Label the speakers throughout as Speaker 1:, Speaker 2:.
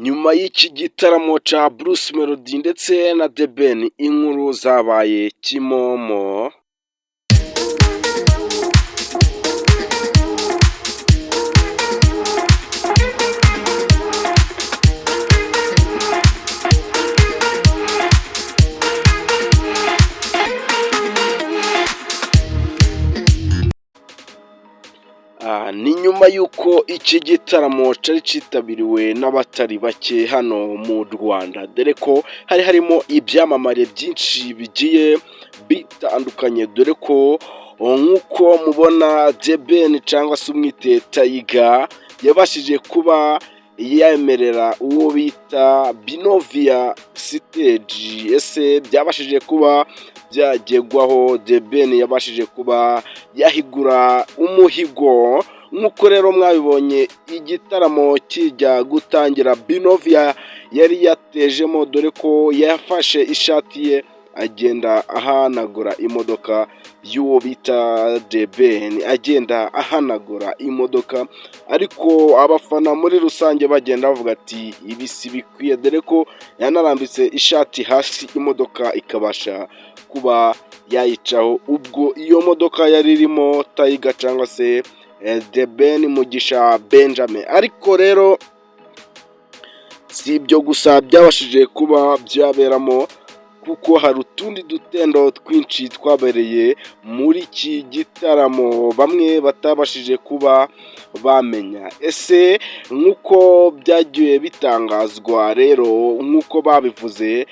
Speaker 1: Nyuma y'iki gitaramo ca Bruce Melody ndetse na The Ben, inkuru zabaye kimomo. Ni nyuma y'uko iki gitaramo cari citabiriwe n'abatari bake hano mu Rwanda, dore ko hari harimo ibyamamare byinshi bigiye bitandukanye, dore ko nk'uko mubona The Ben cyangwa se umwite Taiga yabashije kuba yemerera uwo bita Binovia Stage. Ese byabashije kuba byagegwaho? The Ben yabashije kuba yahigura umuhigo. Nk'uko rero mwabibonye igitaramo kijya gutangira, Binovia yari yatejemo, dore ko yafashe ishati ye agenda ahanagura imodoka y'uwo bita The Ben, agenda ahanagura imodoka, ariko abafana muri rusange bagenda bavuga ati ibi si bikwiye, dore ko yanarambitse ishati hasi imodoka ikabasha kuba yayicaho. Ubwo iyo modoka yari irimo Taiga cyangwa se The Ben Mugisha Benjamin. Ariko rero si ibyo gusa byabashije kuba byaberamo, kuko hari utundi dutendo twinshi twabereye muri iki gitaramo bamwe batabashije kuba bamenya. Ese nk'uko byagiye bitangazwa rero, nk'uko babivuze,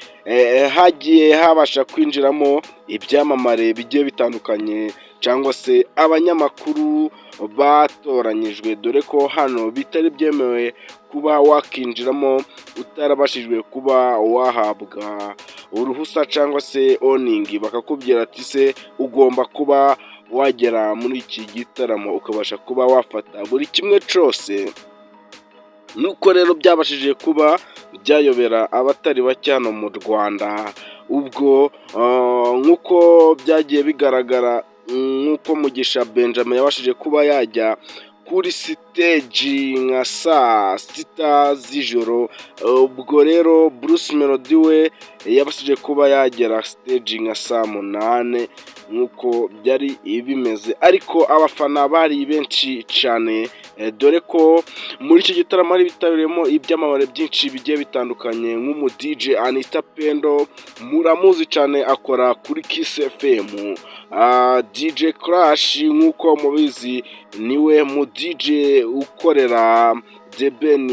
Speaker 1: hagiye habasha kwinjiramo ibyamamare bigiye bitandukanye cyangwa se abanyamakuru batoranyijwe, dore ko hano bitari byemewe kuba wakinjiramo utarabashijwe kuba wahabwa uruhusa cyangwa se oningi, bakakubwira ati se ugomba kuba wagera muri iki gitaramo ukabasha kuba wafata buri kimwe cyose. Nuko rero byabashije kuba byayobera abatari bake hano mu Rwanda. Ubwo nk'uko byagiye bigaragara, nk'uko Mugisha Benjamin yabashije kuba yajya kuri stage nka saa sita z'ijoro, ubwo rero Bruce Melody we yabashije kuba yagera stage nka saa munane nk'uko byari bimeze, ariko abafana bari benshi cyane, dore ko muri iki gitaramo hari bitabiriyemo ibyamamare byinshi bigiye bitandukanye, nk'umu DJ Anita Pendo, muramuzi cyane akora kuri Kiss FM. DJ Crash nk'uko mubizi niwe mu DJ ukorera The Ben,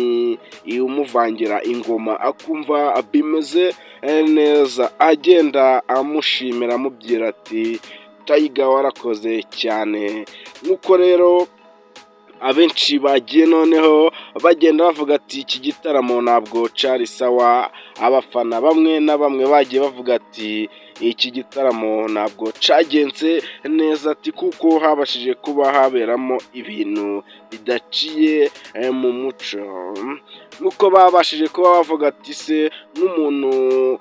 Speaker 1: umuvangira ingoma akumva bimeze neza, agenda amushimira amubwira ati Taiga warakoze cyane. Nk'uko rero abenshi bagiye noneho bagenda bavuga ati iki gitaramo ntabwo cari sawa. Abafana bamwe na bamwe bagiye bavuga ati iki gitaramo ntabwo cagenze neza, ati kuko habashije kuba haberamo ibintu bidaciye mu muco. Nuko babashije kuba bavuga ati se nk'umuntu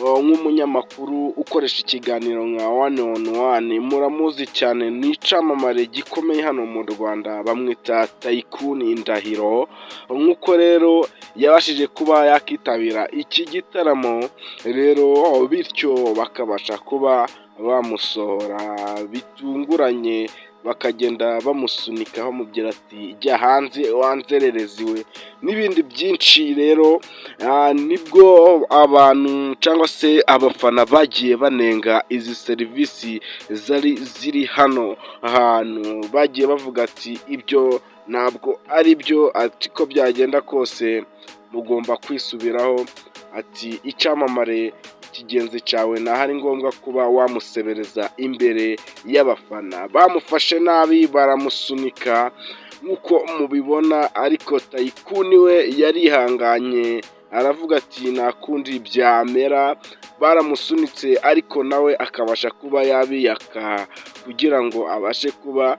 Speaker 1: nk'umunyamakuru ukoresha ikiganiro nka one on one, muramuzi cyane, ni icamamare gikomeye hano mu Rwanda, bamwita Tycoon Ndahiro. Nk'uko rero yabashije kuba yakitabira iki gitaramo rero, bityo bakabasha kuba bamusohora bitunguranye, bakagenda bamusunika bamubwira ati jya hanze wanzerereziwe n'ibindi byinshi. Rero nibwo abantu cyangwa se abafana bagiye banenga izi serivisi zari ziri hano ahantu, bagiye bavuga ati ibyo ntabwo ari byo, ati ko byagenda kose mugomba kwisubiraho, ati icyamamare kigenzi cyawe ntahari ngombwa kuba wamusebereza imbere y'abafana. Bamufashe nabi baramusunika nk'uko mubibona, ariko Tycoon we yarihanganye aravuga ati nta kundi byamera. Baramusunitse ariko nawe akabasha kuba yabiyaka kugira ngo abashe kuba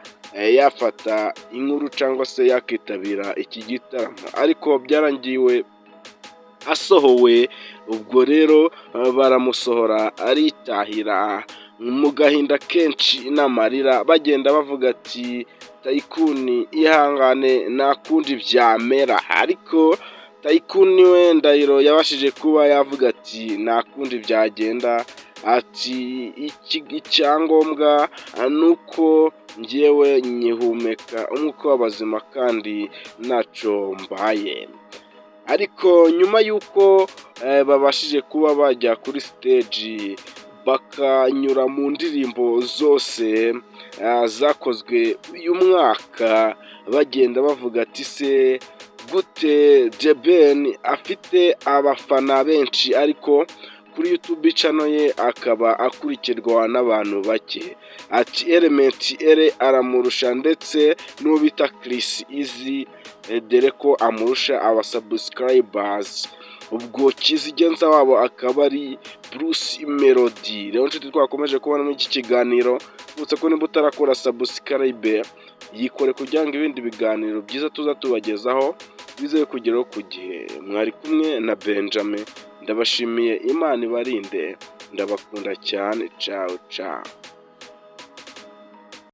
Speaker 1: yafata inkuru cyangwa se yakitabira iki gitaramo, ariko byarangiwe asohowe. Ubwo rero baramusohora aritahira mu gahinda kenshi n'amarira, bagenda bavuga ati Tycoon ihangane nta kundi byamera. Ariko Tycoon we Ndahiro yabashije kuba yavuga ati nta kundi byagenda, ati icyangombwa ni uko njyewe nyihumeka umwuka w'abazima kandi ntacyo mbaye. Ariko nyuma y'uko babashije kuba bajya kuri stage bakanyura mu ndirimbo zose zakozwe uyu mwaka, bagenda bavuga ati se gute The Ben afite abafana benshi ariko kuri YouTube channel ye akaba akurikirwa n'abantu bake, ati Element Ere aramurusha ndetse n'uwo bita Chris Easy dore ko amurusha abasubscribers, ubwo kizigenza wabo akaba ari Bruce Melody. Rero nshuti twakomeje kubona muri iki kiganiro, butse ko nimba utarakora subscribe yikore kugira ngo ibindi biganiro byiza tuza tubagezaho bize kugeraho ku gihe. Mwari kumwe na Benjamin, ndabashimiye, Imana ibarinde, ndabakunda cyane, ciao ciao.